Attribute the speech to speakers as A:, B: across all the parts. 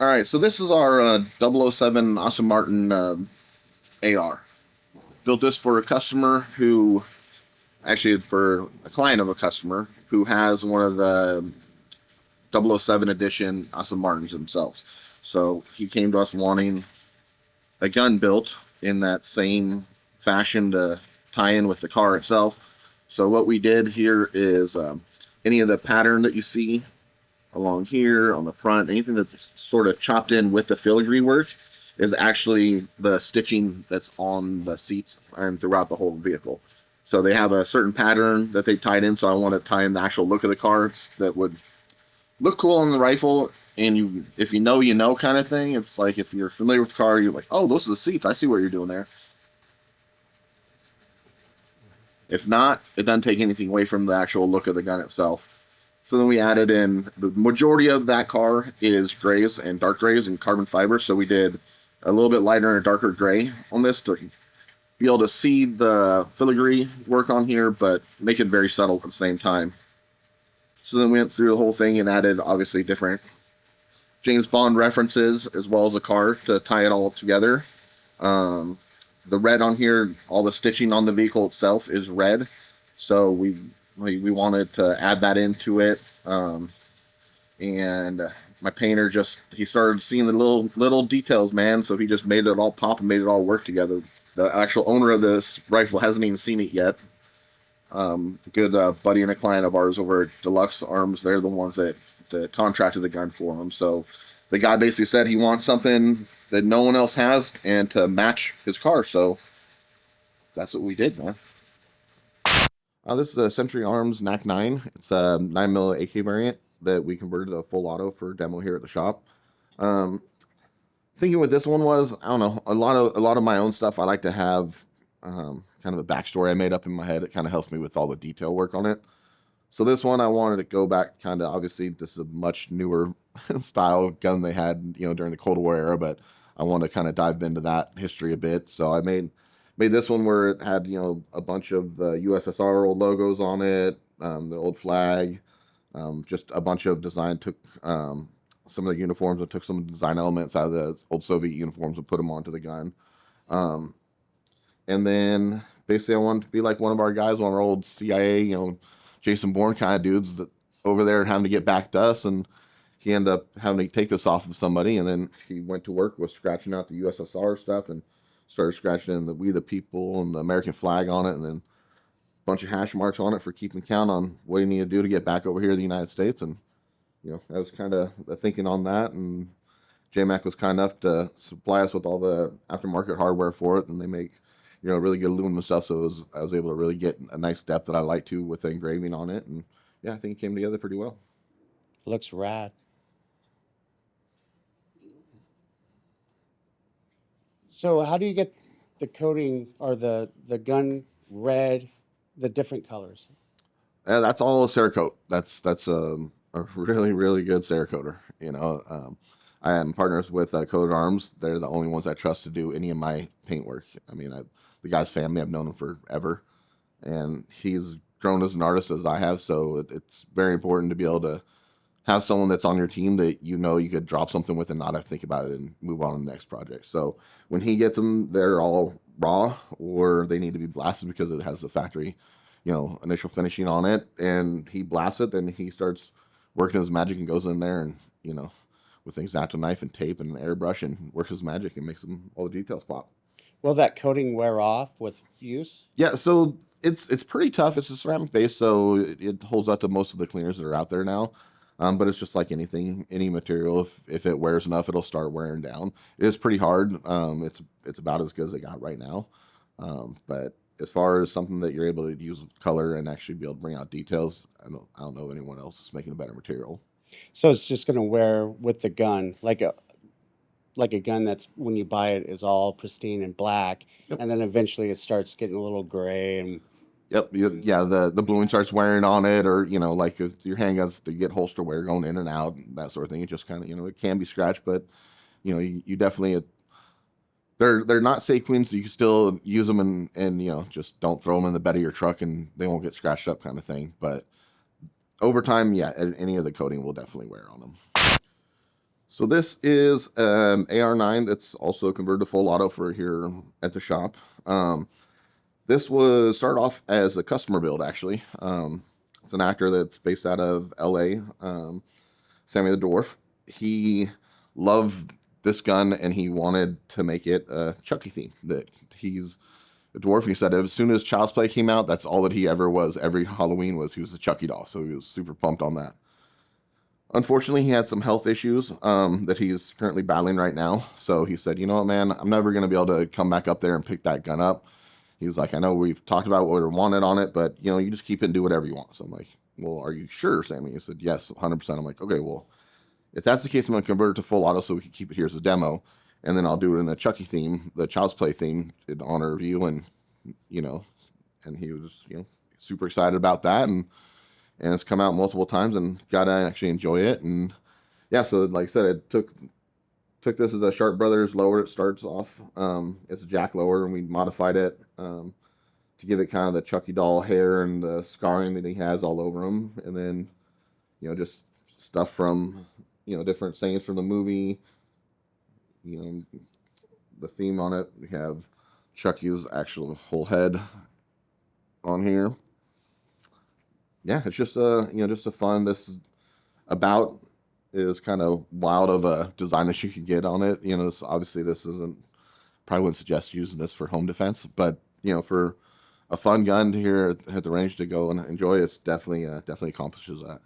A: All right, so this is our 007 Aston Martin AR. Built this for a customer who, actually for a client of a customer who has one of the 007 edition Aston Martins themselves. So he came to us wanting a gun built in that same fashion to tie in with the car itself. So what we did here is any of the pattern that you see along here on the front, anything that's sort of chopped in with the filigree work is actually the stitching that's on the seats and throughout the whole vehicle. So they have a certain pattern that they tied in. So I want to tie in the actual look of the car that would look cool on the rifle. And you, if you know, you know, kind of thing. It's like if you're familiar with the car, you're like, oh, those are the seats. I see what you're doing there. If not, it doesn't take anything away from the actual look of the gun itself. So then we added in the majority of that car is grays and dark grays and carbon fiber. So we did a little bit lighter and a darker gray on this to be able to see the filigree work on here, but make it very subtle at the same time. So then we went through the whole thing and added obviously different James Bond references as well as a car to tie it all together. The red on here, all the stitching on the vehicle itself is red, so we wanted to add that into it. And my painter he started seeing the little details, man. So he just made it all pop and made it all work together. The actual owner of this rifle hasn't even seen it yet. Good buddy and a client of ours over at Deluxe Arms. They're the ones that contracted the gun for him. So the guy basically said he wants something that no one else has and to match his car. So that's what we did, man. This is a Century Arms NAC 9. It's a 9mm AK variant that we converted to a full auto for demo here at the shop. Thinking with this one was, I don't know, a lot of my own stuff. I like to have kind of a backstory I made up in my head. It kind of helps me with all the detail work on it. So this one, I wanted to go back kind of, obviously, this is a much newer style gun they had, during the Cold War era, but I wanted to kind of dive into that history a bit. So I made this one where it had, a bunch of the USSR old logos on it, the old flag, just a bunch of design, took some of the uniforms and took some design elements out of the old Soviet uniforms and put them onto the gun. And then basically I wanted to be like one of our guys, one of our old CIA, Jason Bourne kind of dudes that over there having to get back to us, and he ended up having to take this off of somebody, and then he went to work with scratching out the USSR stuff and started scratching in the "We the People" and the American flag on it, and then a bunch of hash marks on it for keeping count on what you need to do to get back over here to the United States. And that was kind of the thinking on that. And JMac was kind enough to supply us with all the aftermarket hardware for it, and they make really good aluminum stuff. So I was able to really get a nice depth that I like to with the engraving on it. And yeah, I think it came together pretty well.
B: Looks rad. So how do you get the coating or the gun red, the different colors?
A: That's all a Cerakote. That's a really really good Cerakoter. I am partners with Coated Arms. They're the only ones I trust to do any of my paint work. I mean, the guy's family. I've known him forever, and he's grown as an artist as I have. So it's very important to be able to have someone that's on your team that you could drop something with and not have to think about it and move on to the next project. So when he gets them, they're all raw or they need to be blasted because it has the factory, initial finishing on it. And he blasts it and he starts working his magic and goes in there and, with an X-Acto knife and tape and an airbrush and works his magic and makes them all the details pop.
B: Will that coating wear off with use?
A: Yeah, so it's pretty tough. It's a ceramic base, so it holds up to most of the cleaners that are out there now. But it's just like anything, any material. If it wears enough, it'll start wearing down. It is pretty hard. It's about as good as it got right now. But as far as something that you're able to use color and actually be able to bring out details, I don't know of anyone else that's making a better material.
B: So it's just going to wear with the gun, like a gun that's when you buy it is all pristine and black,
A: Yep.
B: and then eventually it starts getting a little gray and.
A: Yep. Yeah. The bluing starts wearing on it, or like if your handguns, you get holster wear going in and out, and that sort of thing. It just kind of it can be scratched, but you definitely they're not safe queens, so you can still use them and just don't throw them in the bed of your truck and they won't get scratched up, kind of thing. But over time, yeah, any of the coating will definitely wear on them. So this is an AR9 that's also converted to full auto for here at the shop. This was started off as a customer build, actually. It's an actor that's based out of LA, Sammy the Dwarf. He loved this gun and he wanted to make it a Chucky theme. That he's a dwarf. And he said as soon as Child's Play came out, that's all that he ever was. Every Halloween he was a Chucky doll. So he was super pumped on that. Unfortunately, he had some health issues that he's currently battling right now. So he said, you know what, man, I'm never going to be able to come back up there and pick that gun up. He was like, I know we've talked about what we wanted on it, but, you know, you just keep it and do whatever you want. So I'm like, well, are you sure, Sammy? He said, yes, 100%. I'm like, okay, well, if that's the case, I'm going to convert it to full auto so we can keep it here as a demo. And then I'll do it in a Chucky theme, the Child's Play theme, in honor of you. And, you know, and he was, you know, super excited about that. And it's come out multiple times and got to actually enjoy it. And yeah, so like I said, it took this as a Sharp Brothers lower. It starts off, it's a jack lower, and we modified it to give it kind of the Chucky doll hair and the scarring that he has all over him. And then, you know, just stuff from, you know, different sayings from the movie, you know, the theme on it. We have Chucky's actual whole head on here. Yeah, it's just you know, just a fun. This is about is kind of wild of a design that you could get on it. You know, obviously this isn't. Probably wouldn't suggest using this for home defense, but you know, for a fun gun here at the range to go and enjoy, it's definitely accomplishes that.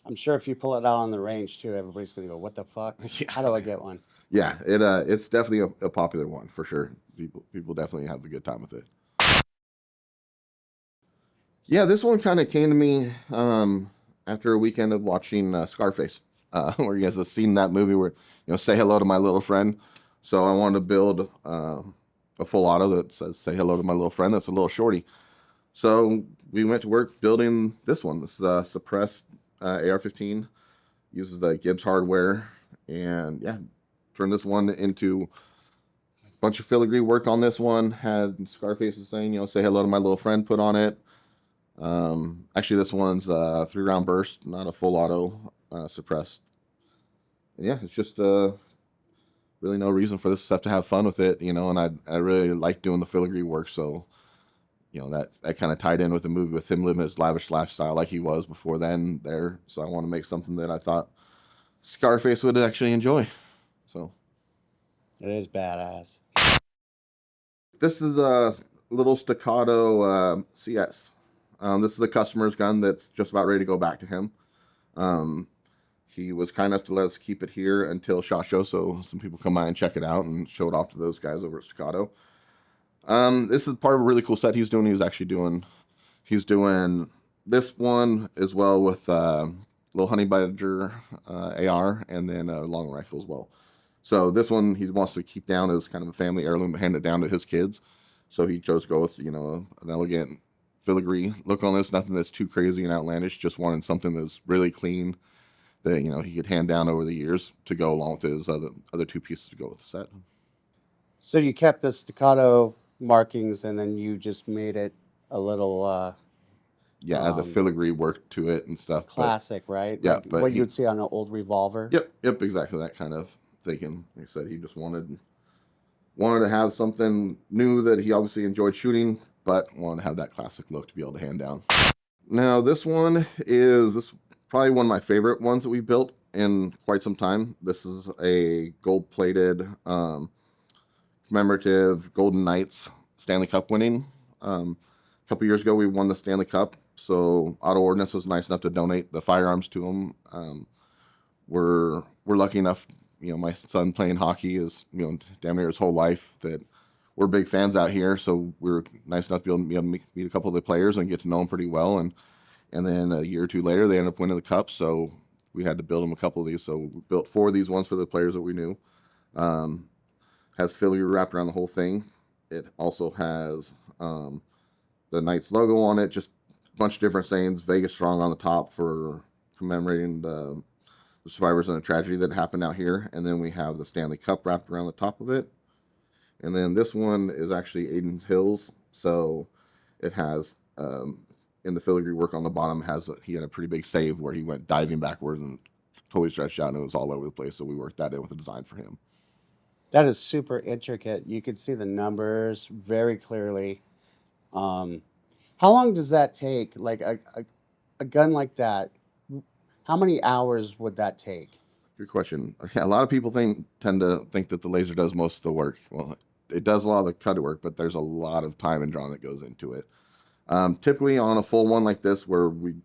B: I'm sure if you pull it out on the range too, everybody's gonna go, "What the fuck?
A: Yeah.
B: How do I get one?"
A: Yeah, it's definitely a popular one for sure. People definitely have a good time with it. Yeah, this one kind of came to me after a weekend of watching Scarface, where you guys have seen that movie where, you know, say hello to my little friend. So I wanted to build a full auto that says say hello to my little friend. That's a little shorty. So we went to work building this one. This is a suppressed AR-15. Uses the Gibbs hardware, and yeah, turned this one into a bunch of filigree work on this one. Had Scarface saying, you know, say hello to my little friend put on it. Actually, this one's 3-round burst, not a full auto suppressed. And yeah, it's just really no reason for this except to have fun with it, you know. And I really like doing the filigree work, so you know that kind of tied in with the movie with him living his lavish lifestyle like he was before then there. So I want to make something that I thought Scarface would actually enjoy. So
B: It is badass.
A: this is a little Staccato CS. This is a customer's gun that's just about ready to go back to him. He was kind enough to let us keep it here until SHOT Show, so some people come by and check it out and show it off to those guys over at Staccato. This is part of a really cool set he's doing. He's doing this one as well with little honey badger AR and then a long rifle as well. So this one he wants to keep down as kind of a family heirloom, hand it down to his kids. So he chose to go with, you know, an elegant filigree look on this. Nothing that's too crazy and outlandish. Just wanted something that's really clean that, you know, he could hand down over the years to go along with his other two pieces to go with the set.
B: So you kept the staccato markings, and then you just made it a little
A: Yeah, the filigree work to it and stuff.
B: classic, right?
A: Yeah,
B: Like
A: but
B: what you'd see on an old revolver.
A: Yep, exactly that kind of thinking. Like I said, he just wanted to have something new that he obviously enjoyed shooting, but wanted to have that classic look to be able to hand down. Now this one is probably one of my favorite ones that we built in quite some time. This is a gold-plated commemorative Golden Knights Stanley Cup winning. A couple years ago, we won the Stanley Cup, so Auto Ordnance was nice enough to donate the firearms to them. We're lucky enough, you know, my son playing hockey is, you know, damn near his whole life, that we're big fans out here. So we're nice enough to be able to meet a couple of the players and get to know them pretty well. And then a year or two later, they ended up winning the cup. So we had to build them a couple of these. So we built 4 of these ones for the players that we knew. Has filigree wrapped around the whole thing. It also has the Knights logo on it, just a bunch of different sayings. Vegas Strong on the top for commemorating the survivors and the tragedy that happened out here. And then we have the Stanley Cup wrapped around the top of it. And then this one is actually Aiden's Hills. So it has, in the filigree work on the bottom, he had a pretty big save where he went diving backwards and totally stretched out and it was all over the place. So we worked that in with the design for him.
B: That is super intricate. You can see the numbers very clearly. Um, how long does that take? Like a gun like that, how many hours would that take?
A: Good question. Yeah, a lot of people tend to think that the laser does most of the work. Well, it does a lot of the cut work, but there's a lot of time and drawn that goes into it. Typically on a full one like this, where we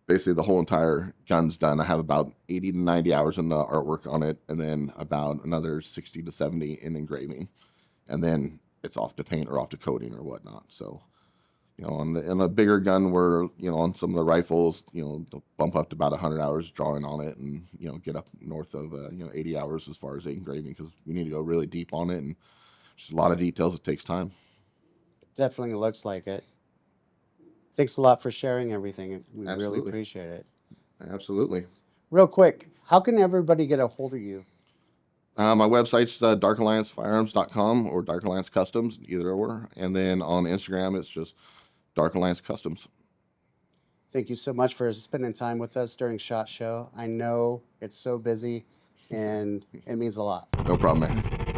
A: basically the whole entire gun's done, I have about 80 to 90 hours in the artwork on it, and then about another 60 to 70 in engraving, and then it's off to paint or off to coating or whatnot. So, on a bigger gun, where on some of the rifles, they'll bump up to about 100 hours drawing on it, and get up north of 80 hours as far as the engraving, because we need to go really deep on it, and just a lot of details. It takes time.
B: Definitely looks like it. Thanks a lot for sharing everything. We really
A: Absolutely.
B: appreciate it.
A: Absolutely.
B: Real quick, how can everybody get a hold of you?
A: My website's darkalliancefirearms.com or Dark Alliance Customs, either or. And then on Instagram, it's just Dark Alliance Customs.
B: Thank you so much for spending time with us during SHOT Show. I know it's so busy, and it means a lot.
A: No problem, man.